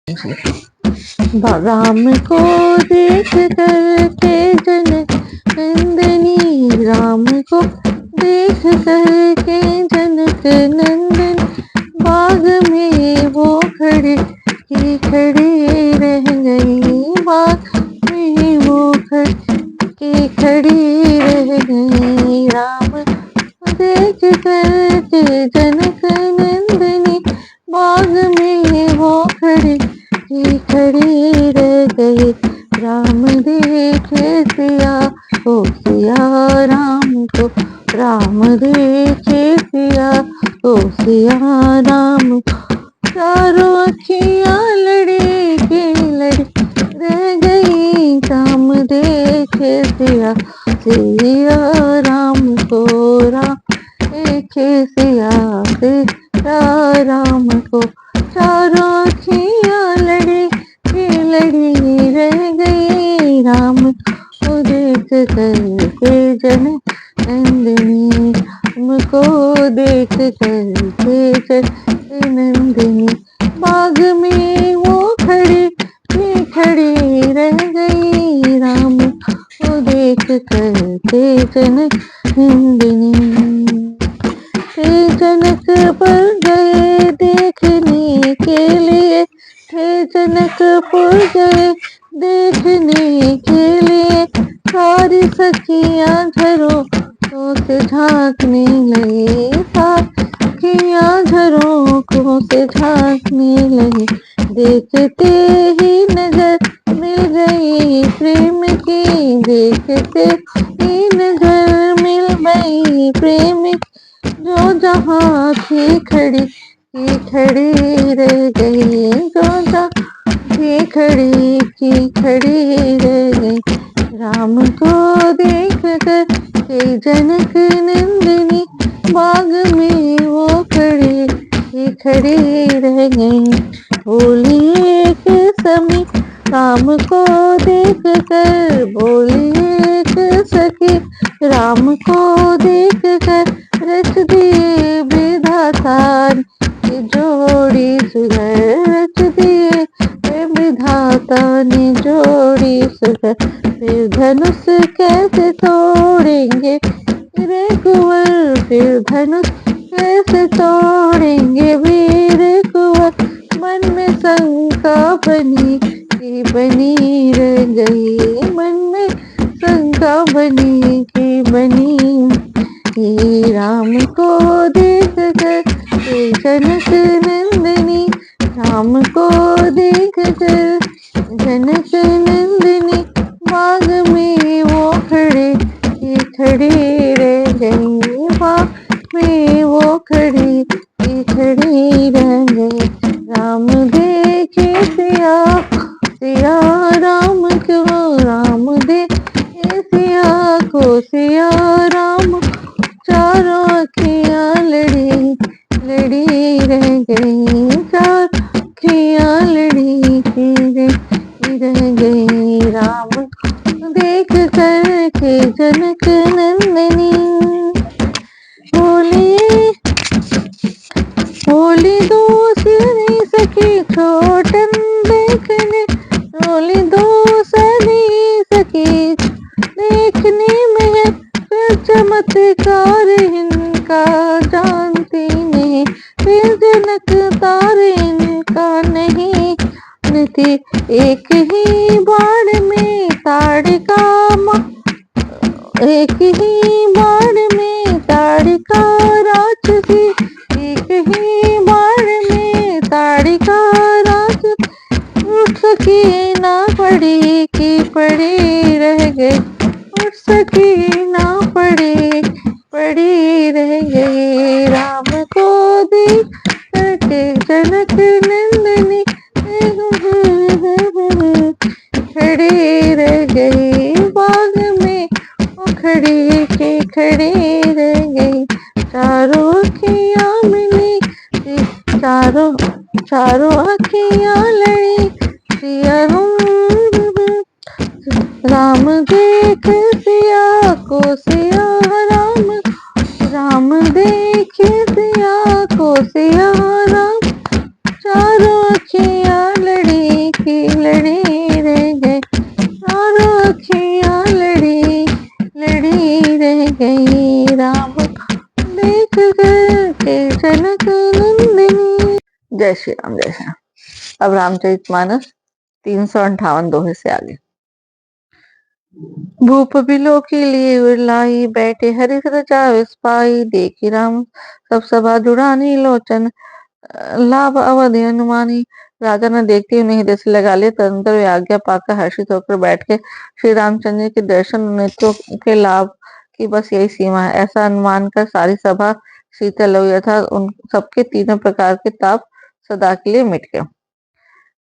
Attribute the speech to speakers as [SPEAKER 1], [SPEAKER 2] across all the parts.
[SPEAKER 1] राम को देख करके जनक नंदनी, राम को देख करके जनक नंदन, बाग में वो खड़ी की खड़ी रह गई, बाग में वो खड़ी खड़ी रह गई। राम देख करके जनक नंदनी, बाग में वो खड़ी रह गई। राम देखे सिया ओ सिया राम को, राम देखे सिया ओ सिया राम को, चारों अखियां लड़ी के लड़ी रह गई। राम देखे सिया राम को, राम देखे सिया राम को, चारों अखियां लड़ी रह गई। राम को देख करके जनक नंदिनी, राम को देख करके जनक नंदिनी, बाग में वो खड़ी रह गई। राम को देख करके जनक नंदिनी, जनक पर गए देखने के लिए, जनकपुर गए देखने के लिए, सारी सखियां झरोखों से झांकने लगी, सखियां झरोखों से झांकने लगी। देखते ही नजर मिल गई प्रेम की, देखते ही नजर मिल गई प्रेम की, जो जहाँ थी खड़ी रह गई, जो जहाँ थी खड़ी रह गई। राम को देख कर के जनक नंदिनी, बाग में वो खड़ी रह गई। बोली एक समी राम को देख कर, बोली एक सखी राम को देख कर, रच दिए विधाता ने जोड़ी सुधर, रच दिए विधाता ने जोड़ी सुधर। फिर धनुष कैसे तोड़ेंगे वीर कुंवर, फिर धनुष कैसे तोड़ेंगे वीर कुंवर, मन में शंका बनी रह गई, मन में शंका बनी राम को देख कर जनक नंदिनी, राम को देख कर जनक नंदिनी, बाग में वो खड़ी रह गई, बाग में वो खड़ी रह गई। राम देखे सिया राम को, राम देखे सिया को सिया राम, चारों अखियां लड़ी रह गई, चार अखियां लड़ी रह गई। राम देख कर के जनक नंदिनी, बोली दूसरी सखी छोटन देखने, बोली दूसरी सखी देखने में फिर चमत्कार इनका जानती नहीं, फिर जनक तार इनका नहीं थी। एक ही बाण में ताड़िका, एक ही बाण में ताड़िका राक्षसी, एक ही बाण में ताड़िका राक्षसी, उठ सकी ना पड़ी की पड़ी रह गई, उठ सकी ना पड़ी रह गई। राम को देख करके जनक नंदिनी, खड़ी रह गई, बाग में वो खड़ी रह गई। चारों अखियां मिली, चारों अखियां लड़ी, सिया राम देख सिया को सिया राम, राम देख सिया को सिया राम, चारों अखियां लड़ी जय श्री राम, जय श्री राम। अब रामचरितमानस 358 दोहे से आगे। भूप बिलो के लिए उरलाई, बैठे हरिस रचाविस पाई, देखी राम सब सभा जुड़ानी, लोचन लाभ अवधि अनुमानी। राजा ने देखते ही उन्हें हृदय से लगा लिया। तदंतर वे आज्ञा पाकर हर्षित होकर बैठ के श्री रामचंद्र जी के दर्शन नेत्रों के लाभ की बस यही सीमा है, ऐसा अनुमान कर सारी सभा शीतल हुई, अर्थात उन सबके तीनों प्रकार के ताप सदा के लिए मिट गए।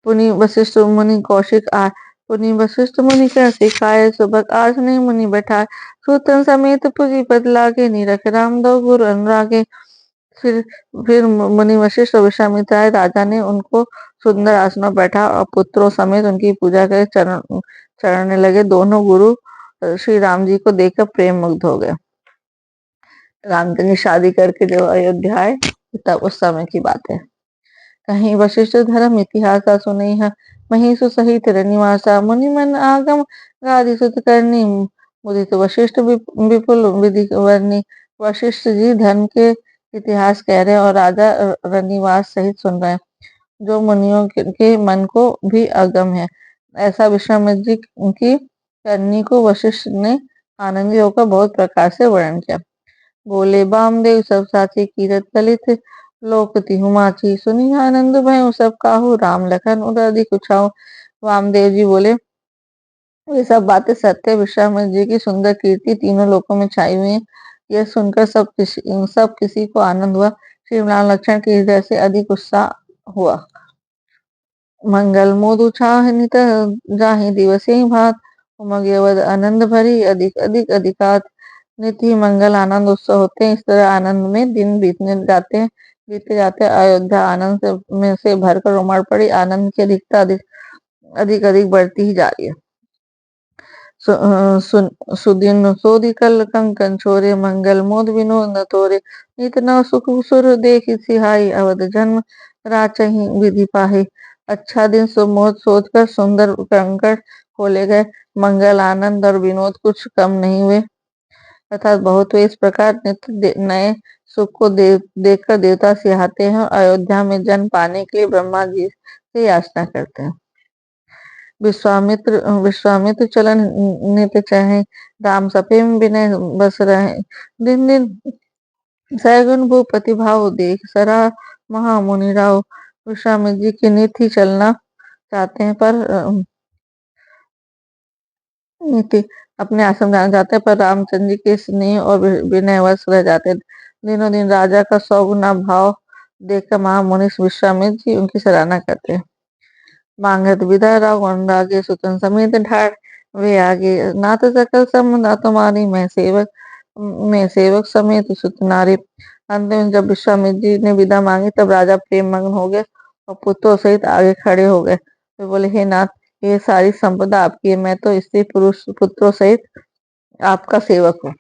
[SPEAKER 1] पुनि वशिष्ठ मुनि कौशिक आए, पुनि वशिष्ठ मुनि कर सिखाए, सुबह आज नहीं मुनि बैठाए, सूतन समेत पुजी पद लागे, नीरख राम दो गुरु अनुरागे। फिर फिर मुनि वशिष्ठ और विश्वामित्र आए। राजा ने उनको सुंदर आसनों बैठा और पुत्रों समेत उनकी पूजा कर चरणने लगे। दोनों गुरु श्री राम जी को देखकर प्रेम मुग्ध हो गए। रामचंद्र जी शादी करके जो अयोध्या आए तब उस समय की बात है। कहीं वशिष्ठ धर्म इतिहास सुनई है, मही सुसहित रनिवासा, मुनि मन आगम गादि सुत करनी, मुदित वशिष्ठ विपुल विधि वर्णी। वशिष्ठ जी धर्म के इतिहास कह रहे हैं और राजा रनिवास सहित सुन रहे हैं, जो मुनियों के मन को भी अगम है। ऐसा विश्वामित्र जी की करनी को वशिष्ठ ने आनंदी होकर बहुत प्रकार से वर्णन किया। बोले बामदेव सब साची कीरत कलित, लोक तिहु माची, सुनी आनंद भय सब काहू, राम लखन उर अधिक उछाऊ। वामदेव जी बोले ये सब बातें सत्य। विश्वामित्र जी की सुंदर कीर्ति तीनों लोकों में छाई हुई है। यह सुनकर सब किसी को आनंद हुआ। श्री राम लक्ष्मण के हृदय से अधिक उत्साह हुआ। मंगल मोद छाह नित जाहि दिवसे भात, उमग यवद आनंद भरी अधिक अधिक अधिकात। नित्य ही मंगल आनंद उत्सव होते हैं। इस तरह आनंद में दिन बीतते जाते हैं। अयोध्या आनंद से भरकर उमड़ पड़ी। आनंद की अधिकता अधिक अधिक बढ़ती ही जा रही है। सुदिन सोदिकल कंकन छोरे, मंगल मोद विनोद न तोरे, नित नव सुख सुर देखि सिहाई, अवध जन्म राचहि विधि पाहे। अच्छा दिन सुमोद सोच कर सुंदर कंकड़ खोले गए, मंगल आनंद और विनोद कुछ कम नहीं हुए, अर्थात बहुत हुए। इस प्रकार नित्य नए सुख को देखकर देवता सिहाते हैं और अयोध्या में जन्म पाने के लिए ब्रह्मा जी से याचना करते हैं। विश्वामित्र चलन नित चाहे, राम सपेम विनय बस रहे। दिन दिन सैगुन भूपति भाव, देख सरा महामुनि राव। विश्वामित्र जी के नित ही चलना चाहते हैं पर नीति अपने आश्रम जाना चाहते हैं, पर रामचंद्र जी के स्नेह और विनयवश रह जाते हैं। दिनों दिन राजा का 100 गुना भाव देखकर महामुनि विश्वामित्र जी उनकी सराहना करते हैं। मांगत विदा राव अनुरागे, सुतन समेत ढाड़ वे आगे, नाथ सकल संबंध तुम्हारी, मैं सेवक समेत सुत नारी। अंत में जब विश्वामित्र जी ने विदा मांगी तब राजा प्रेम मग्न हो गए और पुत्रों सहित आगे खड़े हो गए। वे बोले, हे नाथ, ये सारी संपदा आपकी है, मैं तो स्त्री पुरुष पुत्रों सहित आपका सेवक हूँ।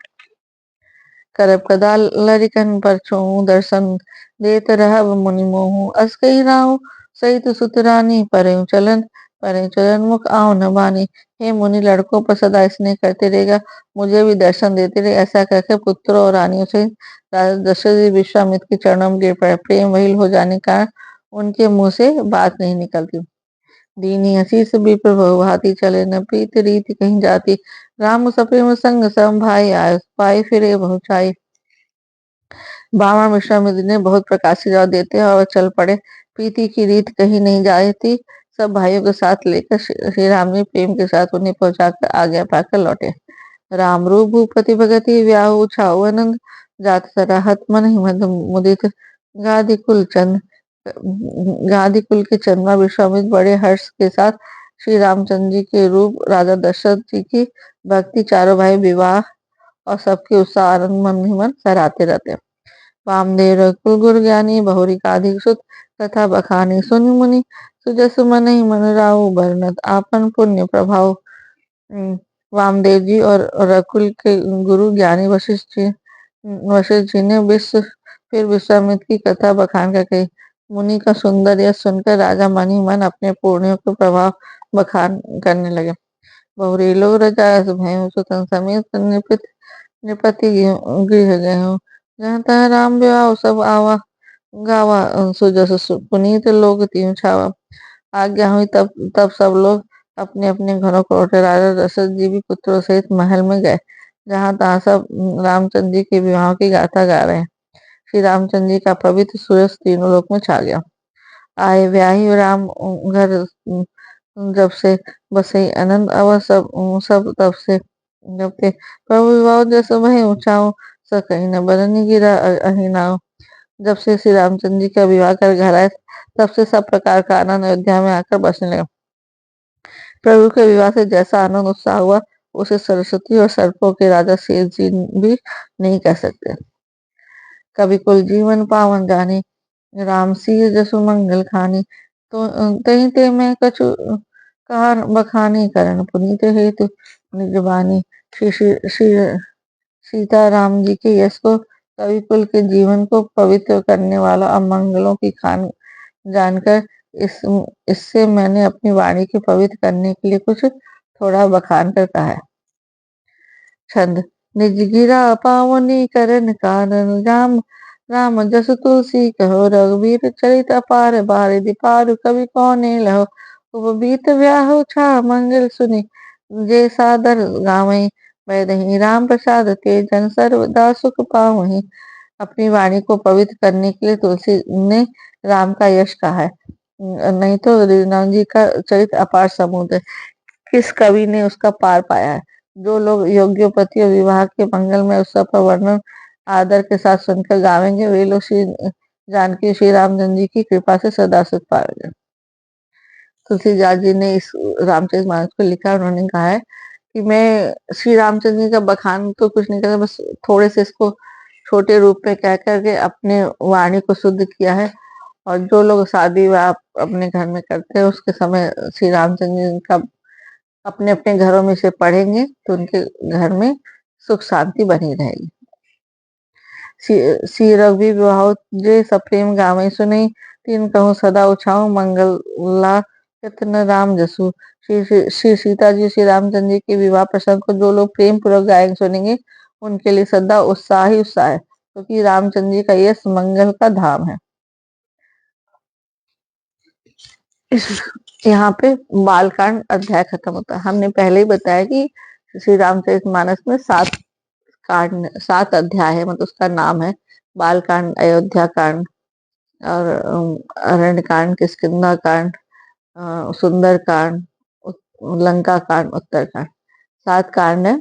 [SPEAKER 1] करब कदा लरिकन पर छूं, दर्शन देत रहब मुनि मोहू, अस कही राहु सहित सुत रानी, परे चलन मुख आओ न बानी। हे मुनि, लड़कों पर सदा स्नेह करते रहेगा, मुझे भी दर्शन देते रहे। ऐसा कहकर पुत्रों और रानियों से राजा दशरथ जी विश्वामित्र के चरणों में गिर पड़े। प्रेम वहील हो जाने के कारण उनके मुंह से बात नहीं निकलती। दीनी असीस विप्र भांति चले, न प्रीत रीति कहीं जाती, राम सप्रेम संग सम भाई, आय पाए फिरे बहुचाई। ब्राह्मण विश्वामित्र ने बहुत प्रकार से जवाब देते हैं और चल पड़े। प्रीति की रीत कहीं नहीं जाती। सब भाइयों के साथ लेकर श्री राम जी प्रेम के साथ उन्हें पहुंचाकर आज्ञा पाकर लौटे। राम रूप भूपति भगति व्याहु, छाऊ आनंद जात सराहत मन हिमद मुदित, गादि कुल चंद गादि कुल के चंद्रमा विश्वामित्र बड़े हर्ष के साथ श्री रामचंद्र जी के रूप, राजा दशरथ जी की भक्ति, चारों भाई विवाह और सबके उत्साह आनंद मन ही मन सराहते रहते। वामदेव कुल गुर ज्ञानी, बहुरिकाधिक सुत, कथा बखानी सुनि मुनि, सुजस मन ही मन राहु, बरनत आपन पुण्य प्रभाव। वामदेव जी और रकुल के गुरु ज्ञानी वशिष्ठ जी ने फिर विश्वामित्र की कथा बखान कर कही। मुनि का सुंदर यह सुनकर राजा मन ही मन अपने पुण्यों के प्रभाव बखान करने लगे। बहुरी लोग रजायस भय, सुतन समेत निपति गृह गए, जहाँ तहाँ राम विवाह सब आवा, गावा सो जस पुनीत लोग तीन छावा। आज्ञा हुई तब तब सब लोग अपने अपने घरों को लौटे। राजा दशरथ जी भी पुत्रों सहित महल में गए। जहाँ तहाँ सब रामचंद्र जी के विवाह की गाथा गा रहे हैं। श्री रामचंद्र जी का पवित्र सूरज तीनों लोक में छा गया। आए ब्याही राम घर जब से बसे अनंत अवर सब तब से जब ते प्रभु विवाह जैसे वही ऊंचाओ स कहीं न बरनी गिरा अही नाव। जब से श्री रामचंद्र जी का विवाह कर घर आए तब से सब प्रकार का आनंद अयोध्या में आकर बसने लगा। प्रभु के विवाह से जैसा आनंद उत्साह हुआ उसे सरस्वती और सर्पों के राजा शेष जी भी नहीं कह सकते। कवि कुल जीवन पावन जाने राम सिय जसु मंगल खानी। तो तही ते मैं कछु कहा बखानी करण पुनीत हेतु निज बानी। श्री श्री श्री सीता राम जी के यश को कवि कुल के जीवन को पवित्र करने वाला और मंगलों की खान जानकर इस इससे मैंने अपनी वाणी के पवित्र करने के लिए कुछ थोड़ा बखान कर कहा है। छंद निज गिरा पावनी करन कानन राम राम जस तुलसी कहो रघुवीर चरित अपार बारिधि पारु कवि कौने लहो। उपबीत व्याहु छा मंगल सुनि जे सादर गावई बैदहि राम प्रसाद ते जन सर्वदा सुख पावहीं। अपनी वाणी को पवित्र करने के लिए तुलसी ने राम का यश कहा है। नहीं तो राम जी का चरित्र अपार समुद्र है, किस कवि ने उसका पार पाया है। जो लोग योग्योपति और विवाह के मंगल में उत्सव का वर्णन आदर के साथ सुनकर गावेंगे वे लोग श्री जानकी श्री रामचंद्र जी की कृपा से सदा सुख पाएंगे। तुलसीदास जी ने इस रामचरितमानस को लिखा। उन्होंने कहा है कि मैं श्री रामचंद्र जी का बखान तो कुछ नहीं करता, बस थोड़े से इसको छोटे रूप में कह करके अपने वाणी को शुद्ध किया है। और जो लोग शादी विवाह अपने घर में करते हैं उसके समय श्री रामचंद्र जी का अपने अपने घरों में से पढ़ेंगे तो उनके घर में सुख शांति बनी रहेगी। श्री रघुवीर विवाह जे सप्रेम गावई सुनई तीन कहूँ सदा उछाऊ मंगला कितन राम जसु। श्री सीता जी श्री रामचंद्र जी के विवाह प्रसंग को जो लोग प्रेम पूर्वक गायन सुनेंगे उनके लिए सदा उत्साह ही उत्साह है, क्योंकि तो रामचंद्र जी का यश मंगल का धाम है। यहाँ पे बालकांड अध्याय खत्म होता है। हमने पहले ही बताया कि श्री रामचरितमानस में 7 अध्याय है, मतलब उसका नाम है बालकांड, अयोध्या कांड और अरण्य कांड, किष्किंधा कांड, सुंदर कांड, लंका कांड, उत्तर कांड, 7 कांड है।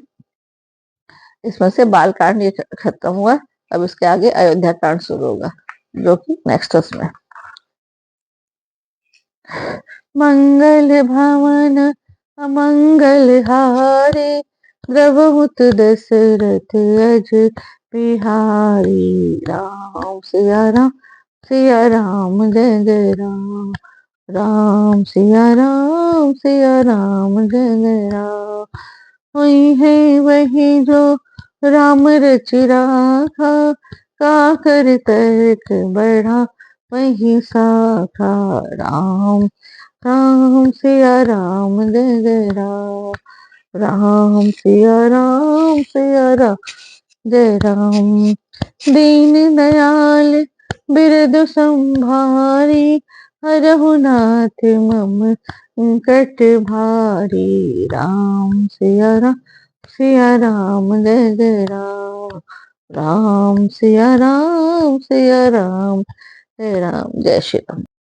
[SPEAKER 1] इसमें से बाल कांड ये खत्म हुआ। अब इसके आगे अयोध्या कांड शुरू होगा जो कि नेक्स्ट उसमें। मंगल भवन अमंगल हारे द्रवहुत दशरथ अज बिहारी। राम सिया राम सिया राम जय जय राम राम सिया राम सिया राम जय जय राम। वही है वही जो राम रच राखा काकर तर्क बढ़ा वही साखा। राम राम सिया राम जय जय राम राम सिया राम सिया राम जय राम। दीन दयाल बिरदु संभारी हरहु नाथ मम कट भारी। राम सिया राम जय जय राम राम सिया राम जय राम। जय श्री राम।